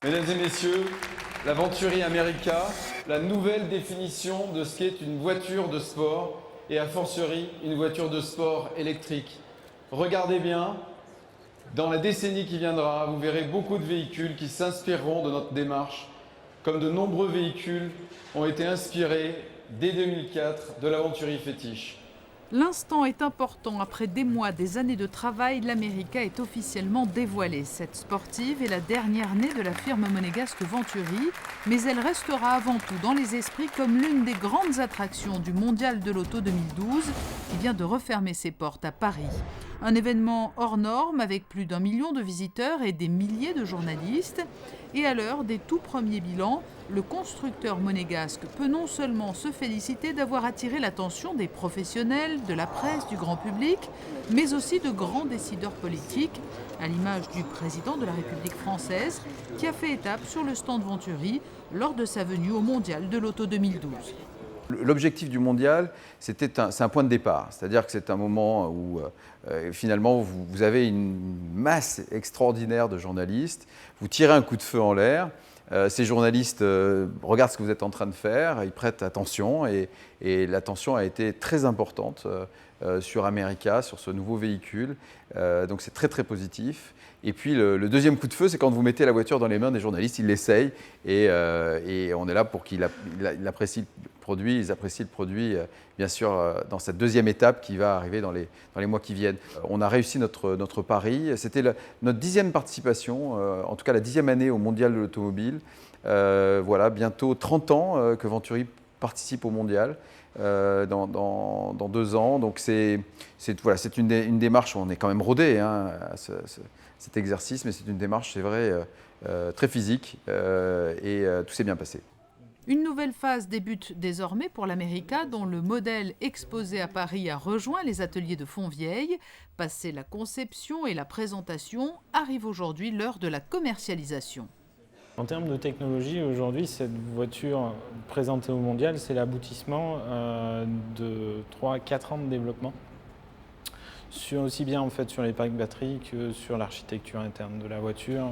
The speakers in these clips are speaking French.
Mesdames et messieurs, la Venturi America, la nouvelle définition de ce qu'est une voiture de sport et a fortiori une voiture de sport électrique. Regardez bien, dans la décennie qui viendra, vous verrez beaucoup de véhicules qui s'inspireront de notre démarche, comme de nombreux véhicules ont été inspirés dès 2004 de la Venturi Fétiche. L'instant est important. Après des mois, des années de travail, l'America est officiellement dévoilée. Cette sportive est la dernière née de la firme monégasque Venturi, mais elle restera avant tout dans les esprits comme l'une des grandes attractions du Mondial de l'Auto 2012 qui vient de refermer ses portes à Paris. Un événement hors norme avec plus d'1 million de visiteurs et des milliers de journalistes. Et à l'heure des tout premiers bilans, le constructeur monégasque peut non seulement se féliciter d'avoir attiré l'attention des professionnels, de la presse, du grand public, mais aussi de grands décideurs politiques, à l'image du président de la République française, qui a fait étape sur le stand Venturi lors de sa venue au Mondial de l'Auto 2012. L'objectif du mondial, c'est un point de départ, c'est-à-dire que c'est un moment où finalement vous avez une masse extraordinaire de journalistes, vous tirez un coup de feu en l'air, ces journalistes regardent ce que vous êtes en train de faire, ils prêtent attention et l'attention a été très importante sur America, sur ce nouveau véhicule, donc c'est très très positif. Et puis le deuxième coup de feu, c'est quand vous mettez la voiture dans les mains des journalistes, ils l'essayent et on est là pour qu'ils apprécient le produit, ils apprécient le produit bien sûr dans cette deuxième étape qui va arriver dans les mois qui viennent. On a réussi notre pari, c'était notre 10e participation, en tout cas la 10e année au Mondial de l'automobile. Voilà, bientôt 30 ans que Venturi participe au Mondial. Dans 2 ans, donc c'est une démarche où on est quand même rodé hein, à cet exercice, mais c'est une démarche, c'est vrai, très physique et tout s'est bien passé. Une nouvelle phase débute désormais pour l'America, dont le modèle exposé à Paris a rejoint les ateliers de Fontvieille. Passé la conception et la présentation, arrive aujourd'hui l'heure de la commercialisation. En termes de technologie, aujourd'hui, cette voiture présentée au Mondial, c'est l'aboutissement de 3-4 ans de développement. Aussi bien en fait sur les packs batteries que sur l'architecture interne de la voiture.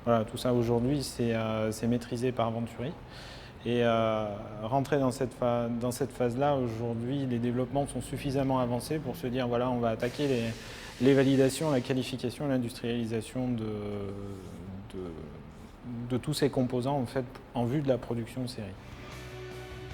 Voilà, tout ça aujourd'hui, c'est maîtrisé par Venturi. Et rentrer dans cette phase-là, aujourd'hui, les développements sont suffisamment avancés pour se dire, voilà, on va attaquer les validations, la qualification, l'industrialisation de tous ces composants en fait, en vue de la production série.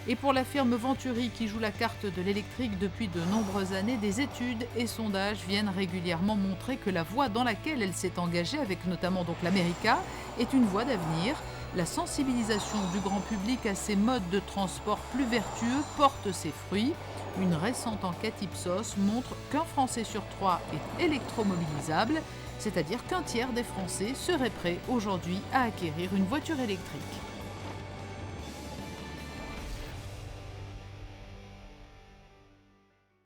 Et pour la firme Venturi qui joue la carte de l'électrique depuis de nombreuses années, des études et sondages viennent régulièrement montrer que la voie dans laquelle elle s'est engagée, avec notamment donc l'America, est une voie d'avenir. La sensibilisation du grand public à ces modes de transport plus vertueux porte ses fruits. Une récente enquête Ipsos montre qu'un Français sur 3 est électromobilisable, c'est-à-dire qu'un tiers des Français seraient prêts aujourd'hui à acquérir une voiture électrique.